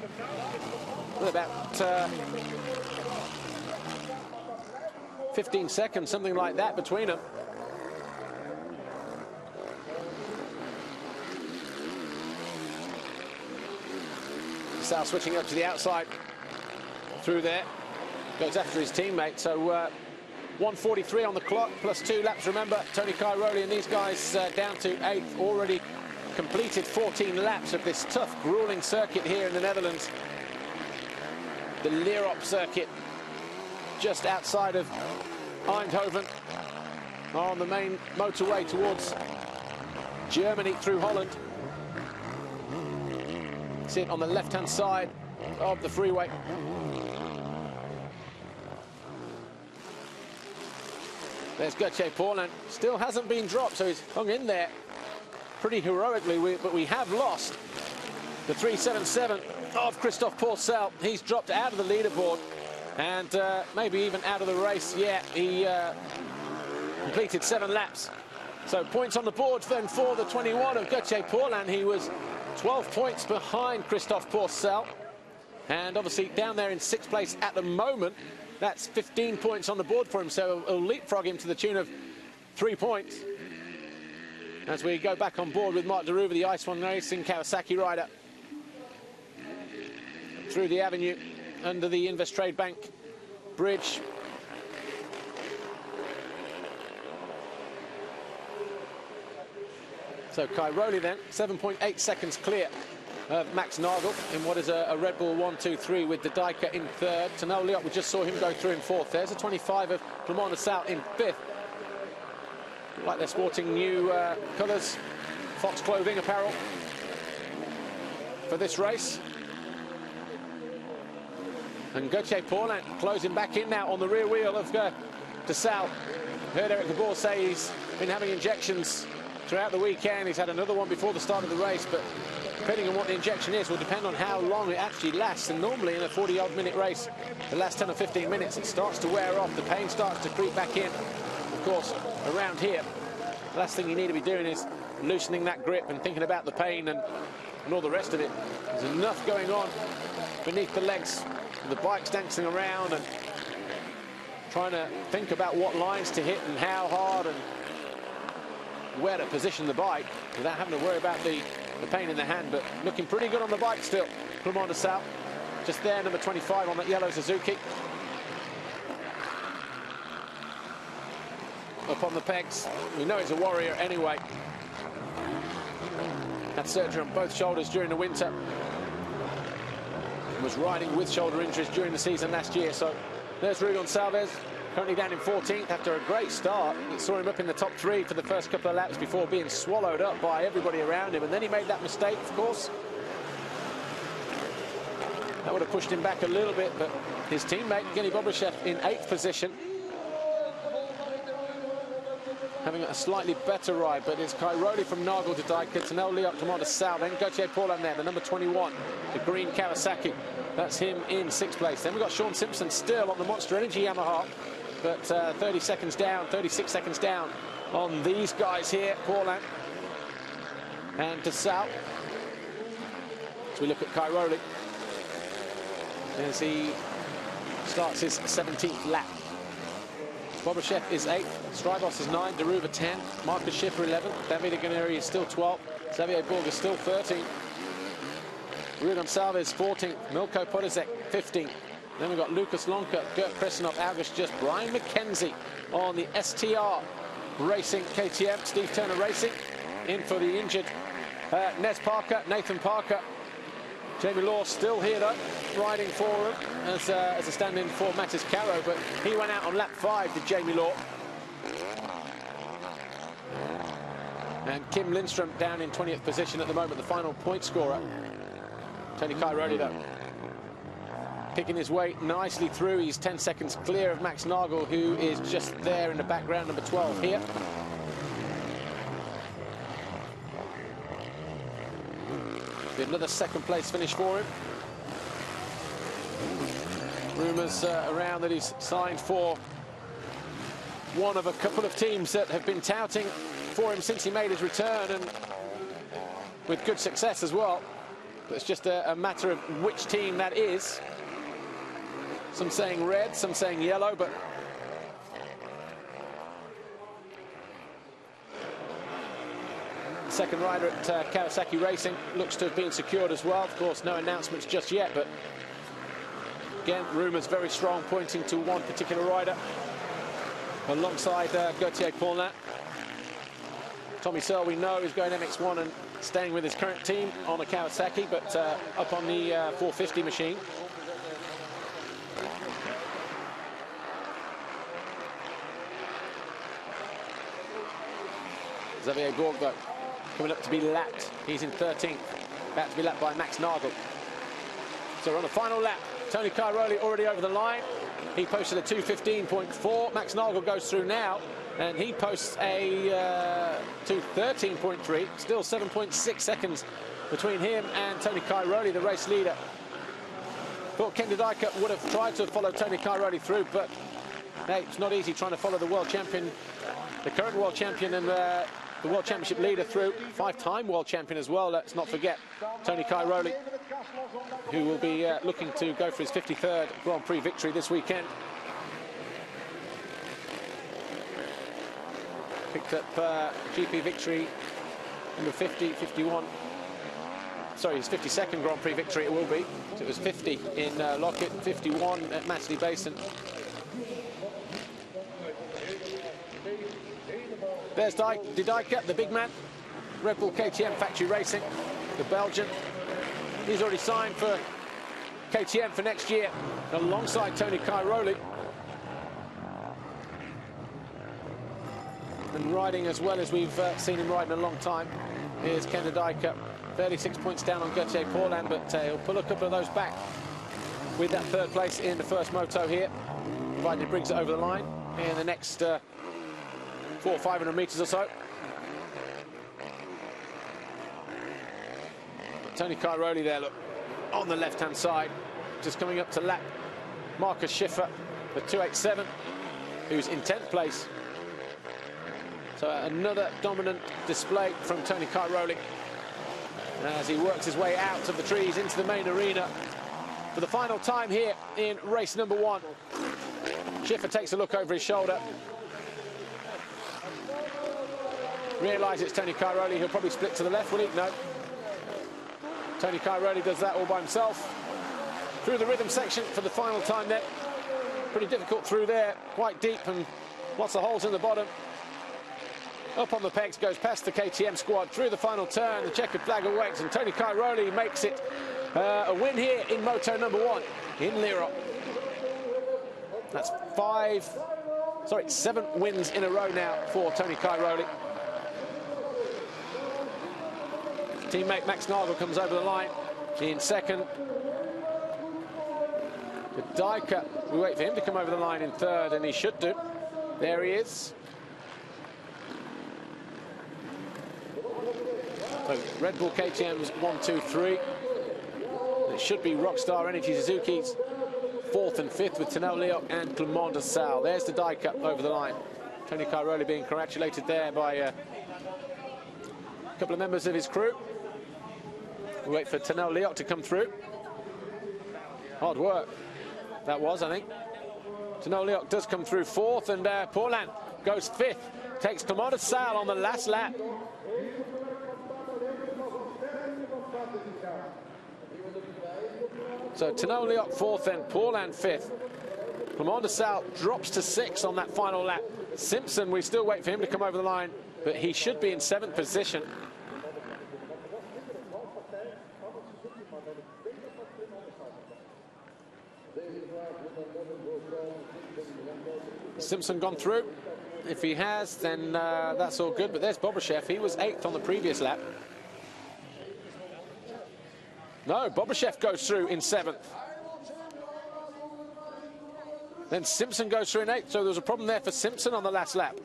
with about 15 seconds, something like that, between them. Sal switching up to the outside through there, goes after his teammate. So 1:43 on the clock, plus 2 laps. Remember, Tony Cairoli and these guys down to 8th, already completed 14 laps of this tough, grueling circuit here in the Netherlands. The Lierop circuit, just outside of Eindhoven, on the main motorway towards Germany through Holland. Sit on the left-hand side of the freeway. There's Gauthier Paulin, still hasn't been dropped, so he's hung in there pretty heroically, but we have lost the 377 of Christophe Pourcel. He's dropped out of the leaderboard and maybe even out of the race. Yeah, he completed 7 laps. So points on the board then for the 21 of Gauthier Paulin. He was 12 points behind Christophe Pourcel, and obviously down there in 6th place at the moment. That's 15 points on the board for him, so it'll leapfrog him to the tune of 3 points. As we go back on board with Marc Daruva, the Ice One Racing Kawasaki rider, through the avenue under the Invest Trade Bank bridge. So Cairoli then, 7.8 seconds clear of Max Nagel in what is a Red Bull 1-2-3 with de Dijker in 3rd. Tonel Lierop, we just saw him go through in 4th. There's a 25 of Clément de Sales in 5th. Like they're sporting new colours, Fox clothing, apparel for this race. And Gauthier Paulin closing back in now on the rear wheel of de Sales. Heard Eric Gabor say he's been having injections throughout the weekend. He's had another one before the start of the race, but depending on what the injection is will depend on how long it actually lasts. And normally in a 40-odd minute race, the last 10 or 15 minutes, it starts to wear off. The pain starts to creep back in. Of course, around here, the last thing you need to be doing is loosening that grip and thinking about the pain and all the rest of it. There's enough going on beneath the legs. The bike's dancing around and trying to think about what lines to hit and how hard and where to position the bike without having to worry about the pain in the hand. But looking pretty good on the bike still. Clément de Sales just there, number 25 on that yellow Suzuki. Up on the pegs. We know he's a warrior anyway. Had surgery on both shoulders during the winter. Was riding with shoulder injuries during the season last year. So there's Ruy Gonçalves, currently down in 14th after a great start. It saw him up in the top 3 for the first couple of laps before being swallowed up by everybody around him. And then he made that mistake, of course. That would have pushed him back a little bit, but his teammate, Genny Bobryshev, in 8th position. Having a slightly better ride, but it's Cairoli from Nagel to Dijker, to now Lierop, to Sal, then Gauthier Paulin there, the number 21, the green Kawasaki. That's him in 6th place. Then we've got Sean Simpson still on the Monster Energy Yamaha, but 30 seconds down, 36 seconds down on these guys here, Paulin and to Sal. So we look at Cairoli as he starts his 17th lap. Bobryshev is 8th, Strybos is 9, Deruva 10, Marcus Schiffer 11th, Davide Ganeri is still 12th, Xavier Borg is still 13th, Ruy Gonçalves 14th, Milko Podizek 15th. Then we've got Lucas Lonka, Gert Kresenov, August Just, Brian McKenzie on the STR Racing KTM, Steve Turner Racing in for the injured Nez Parker, Nathan Parker. Jamie Law still here though, riding for him as a stand-in for Mattis Caro, but he went out on lap 5, did Jamie Law. And Kim Lindstrom down in 20th position at the moment, the final point scorer. Tony Cairoli though, picking his way nicely through. He's 10 seconds clear of Max Nagel, who is just there in the background, number 12 here. Another 2nd place finish for him. Rumours around that he's signed for one of a couple of teams that have been touting for him since he made his return, and with good success as well. But it's just a matter of which team that is. Some saying red, some saying yellow, but second rider at Kawasaki Racing looks to have been secured as well. Of course, no announcements just yet, but again, rumours very strong, pointing to one particular rider alongside Gauthier Paulin. Tommy Searle, we know, is going MX1 and staying with his current team on a Kawasaki, but up on the 450 machine. Xavier Borg, though, coming up to be lapped. He's in 13th, about to be lapped by Max Nagel. So we're on the final lap. Tony Cairoli already over the line. He posted a 2:15.4. Max Nagel goes through now, and he posts a 2:13.3. Still 7.6 seconds between him and Tony Cairoli, the race leader. Thought Ken de Dijker would have tried to follow Tony Cairoli through, but hey, it's not easy trying to follow the world champion, the current world champion, and the World Championship leader through. 5-time world champion as well, let's not forget. Tony Cairoli, who will be looking to go for his 53rd Grand Prix victory this weekend. Picked up GP victory number 50, 51. Sorry, his 52nd Grand Prix victory it will be. So it was 50 in Lockett, 51 at Matchley Basin. There's de Dijker, the big man, Red Bull KTM Factory Racing, the Belgian. He's already signed for KTM for next year, alongside Tony Cairoli. And riding as well as we've seen him ride in a long time. Here's Ken de Dijker, 36 points down on Gauthier Paulin, but he'll pull a couple of those back with that 3rd place in the first moto here, provided he brings it over the line in the next 400 or 500 metres or so. Tony Cairoli there, look, on the left-hand side, just coming up to lap Marcus Schiffer, the 2:87, who's in 10th place. So another dominant display from Tony Cairoli as he works his way out of the trees into the main arena for the final time here in race number 1. Schiffer takes a look over his shoulder. Realise it's Tony Cairoli. He'll probably split to the left, will he? No. Tony Cairoli does that all by himself. through the rhythm section for the final time there. Pretty difficult through there, quite deep and lots of holes in the bottom. Up on the pegs, goes past the KTM squad, through the final turn, the checkered flag awaits, and Tony Cairoli makes it a win here in Moto number 1 in Lierop. That's 7 wins in a row now for Tony Cairoli. Teammate Max Nagel comes over the line in second. The Dyker, we wait for him to come over the line in third, and he should do. There he is. So Red Bull KTM's 1, 2, 3. It should be Rockstar Energy Suzuki's 4th and 5th with Tonel Lierop and Clement de Salle. There's the Dyker over the line. Tony Cairoli being congratulated there by a couple of members of his crew. We wait for Tonel Lierop to come through. Hard work, that was, I think. Tonel Lierop does come through 4th, and Paulin goes 5th. Takes Clement de Salle on the last lap. So Tonel Lierop 4th and Paulin 5th. Clement de Salle drops to 6th on that final lap. Simpson, we still wait for him to come over the line, but he should be in 7th position. Simpson gone through. If he has, then that's all good. But there's Bobryshev. He was 8th on the previous lap. No, Bobryshev goes through in 7th. Then Simpson goes through in 8th. So there was a problem there for Simpson on the last lap.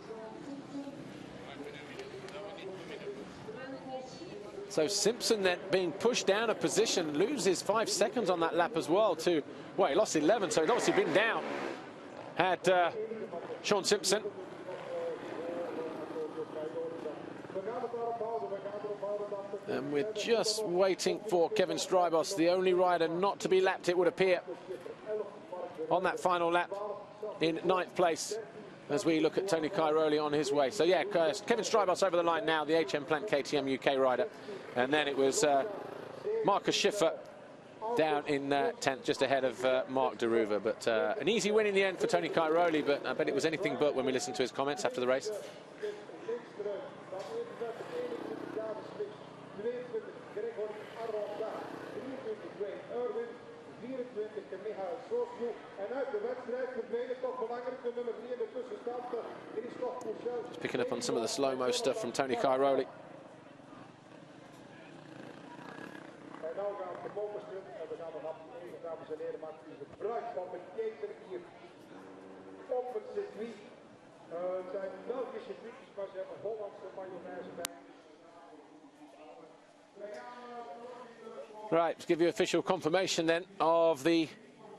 So Simpson then being pushed down a position, loses 5 seconds on that lap as well to, well, he lost 11, so he'd obviously been down. Had Sean Simpson. And we're just waiting for Kevin Strybos, the only rider not to be lapped, it would appear, on that final lap in 9th place, as we look at Tony Cairoli on his way. So yeah, Kevin Strybos over the line now, the HM Plant KTM UK rider. And then it was Marcus Schiffer down in 10th, just ahead of Mark de Ruver. But an easy win in the end for Tony Cairoli, but I bet it was anything but when we listened to his comments after the race. Just picking up on some of the slow-mo stuff from Tony Cairoli. Right, let's give you official confirmation then of the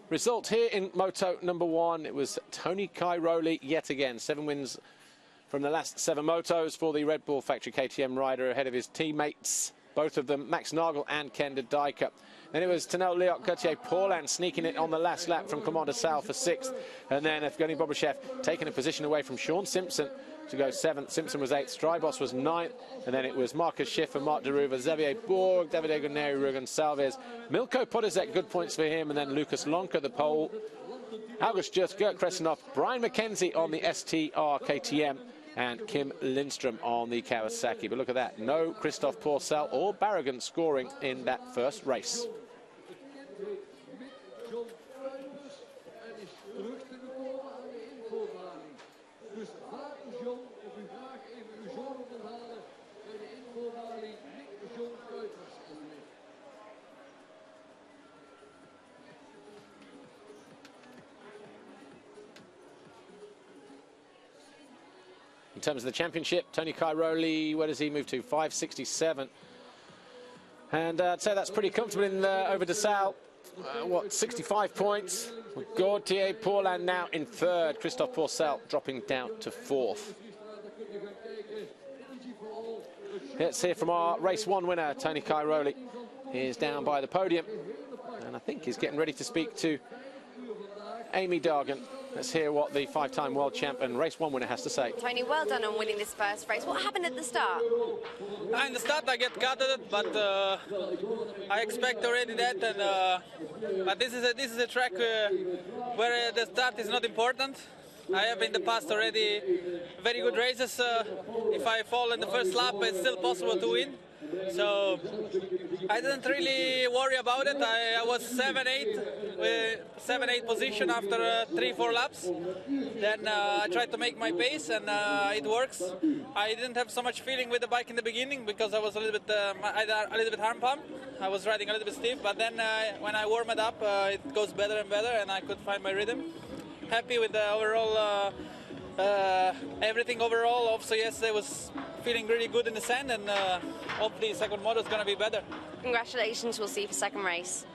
result here in Moto number 1. It was Tony Cairoli yet again. 7 wins from the last 7 motos for the Red Bull Factory KTM rider, ahead of his teammates, both of them, Max Nagel and Ken de Dyker. Then it was Tonel Lierop, Gauthier Paulin sneaking it on the last lap from Clement de Salle for 6th. And then Evgeny Bobryshev taking a position away from Sean Simpson to go 7th. Simpson was 8th, Strybos was 9th. And then it was Marcus Schiffer, Mark de Ruver, Xavier Borg, Davide Guarneri, Ruben Salves, Milko Podizek, good points for him. And then Lucas Lonka, the pole. August Just, Gert Kressenoff, Brian McKenzie on the STR KTM. And Kim Lindstrom on the Kawasaki. But look at that, no Christophe Pourcel or Barragan scoring in that first race. In terms of the championship, Tony Cairoli, where does he move to? 567. And I'd say that's pretty comfortable in over de Salle. 65 points. Gauthier Paulin now in 3rd. Christophe Pourcel dropping down to 4th. Let's hear from our race 1 winner, Tony Cairoli. He's down by the podium. And I think he's getting ready to speak to Amy Dargan. Let's hear what the 5-time world champ and race 1 winner has to say. Tony, well done on winning this first race. What happened at the start? In the start I get gutted, but I expect already that. And but this is a track where the start is not important. I have in the past already very good races. If I fall in the first lap, it's still possible to win. So I didn't really worry about it. I was 7-8 position after 3-4 laps. Then I tried to make my pace, and it works. I didn't have so much feeling with the bike in the beginning because I was a little bit arm pump. I was riding a little bit stiff, but then when I warm it up, it goes better and better, and I could find my rhythm. Happy with the overall everything overall. Also yesterday was feeling really good in the sand, and hopefully second moto is going to be better. Congratulations, we'll see you for second race.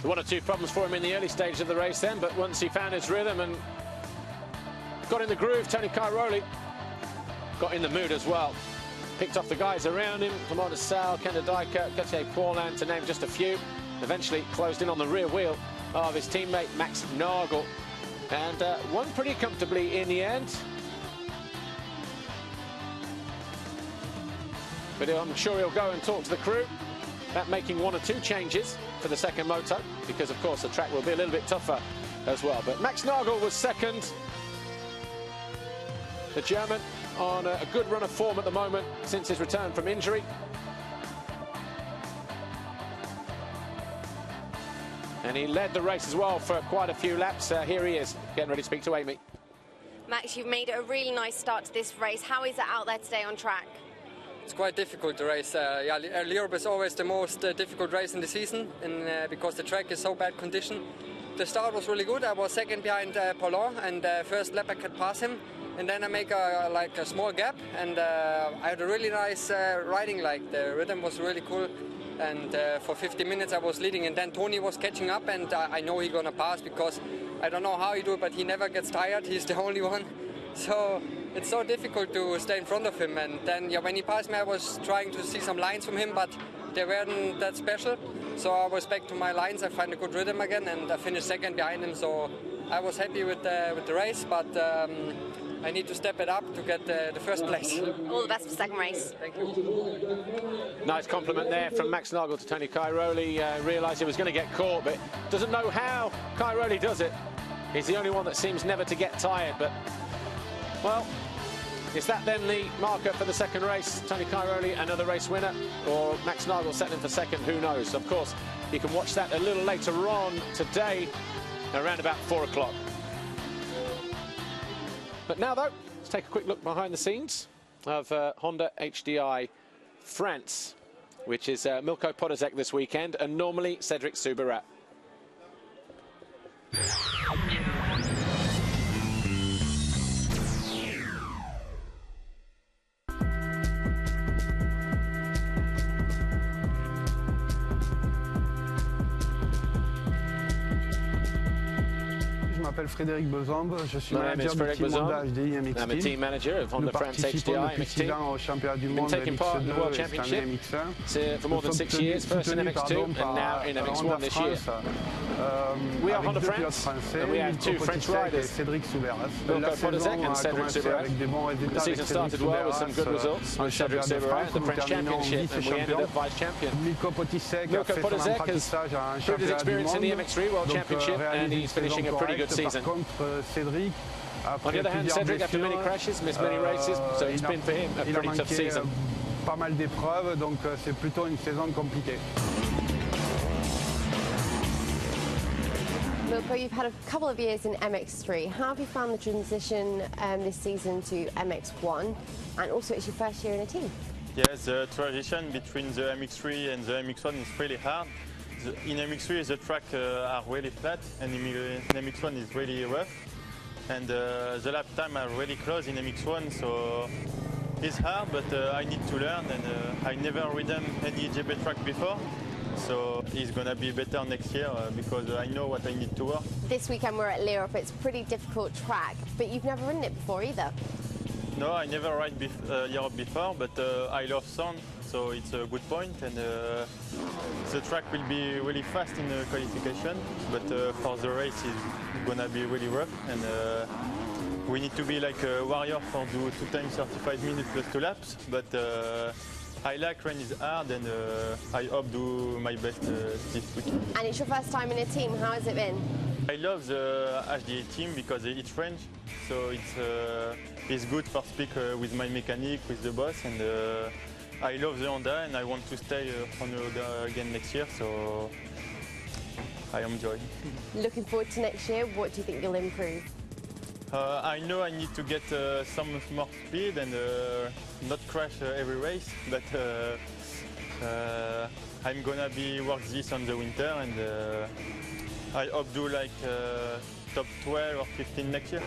1 or 2 problems for him in the early stage of the race then, but once he found his rhythm and got in the groove, Tony Cairoli got in the mood as well. Picked off the guys around him, Commander Sal, Kenda Dijker, Gauthier Paulin, to name just a few. Eventually closed in on the rear wheel of his teammate Max Nagel, and won pretty comfortably in the end. But I'm sure he'll go and talk to the crew about making 1 or 2 changes for the second moto, because of course the track will be a little bit tougher as well. But Max Nagel was second. The German on a good run of form at the moment since his return from injury. And he led the race as well for quite a few laps. Here he is, getting ready to speak to Amy. Max, you've made a really nice start to this race. How is it out there today on track? It's quite difficult to race. Lierop is always the most difficult race in the season, because the track is so bad condition. The start was really good. I was second behind Paulin, and first lap I could pass him. And then I make a small gap, and I had a really nice riding. Like the rhythm was really cool. And for 50 minutes I was leading, and then Tony was catching up, and I know he's gonna pass because I don't know how he do it, but he never gets tired. He's the only one. So it's so difficult to stay in front of him. And then when he passed me, I was trying to see some lines from him, but they weren't that special. So I was back to my lines. I find a good rhythm again, and I finished second behind him. So I was happy with the race, but I need to step it up to get the first place. All the best for second race. Thank you. Nice compliment there from Max Nagel to Tony Cairoli. Realised he was going to get caught, but doesn't know how Cairoli does it. He's the only one that seems never to get tired. But, well, is that then the marker for the second race? Tony Cairoli, another race winner, or Max Nagel settling for second? Who knows? Of course, you can watch that a little later on today, around about 4 o'clock. But now, though, let's take a quick look behind the scenes of Honda HDI France, which is Milko Podolzek this weekend, and normally Cédric Soubirat. Je m'appelle Frédéric Bezambe, je suis manager du team Honda HDI MX I'm a team manager of Honda France HDI MX team. Au championnat du Been monde taking part in the World MX2 Championship for more than 6 years, first in MX2 and now in MX1 this year. We are Honda France, and we have 2 French riders, Milko Podolzek and Cédric Soubirat. The season started well with some good results with Cédric Soubirat, the French Championship, and we ended up vice-champion. Milko Podolzek has proved his experience in the MX3 World Championship, and he's finishing a pretty good season. On the other hand, Cédric, after many crashes, missed many races, so it's been for him a pretty tough season. Pas mal d'épreuves, donc c'est plutôt une saison compliquée. Milko, you've had a couple of years in MX3. How have you found the transition this season to MX1? And also, it's your first year in a team. Yes, the transition between the MX3 and the MX1 is really hard. In MX3, the track are really flat, and in MX1 is really rough. And the lap time are really close in MX1, so it's hard, but I need to learn, and I never ridden any GP track before. So it's going to be better next year because I know what I need to work. This weekend we're at Lierop. It's a pretty difficult track, but you've never ridden it before either. No, I never ride Lierop before, but I love so it's a good point. And the track will be really fast in the qualification, but for the race it's gonna be really rough. And we need to be like a warrior for do 2 times 35 minutes plus 2 laps. But I like rain is hard, and I hope do my best this week. And it's your first time in a team. How has it been? I love the HDA team because it's French, so it's good for speak with my mechanic, with the boss, and I love the Honda, and I want to stay on the Honda again next year, so I enjoy. Looking forward to next year. What do you think you'll improve? I know I need to get some more speed and not crash every race, but I'm gonna be work this on the winter, and I hope do like top 12 or 15 next year.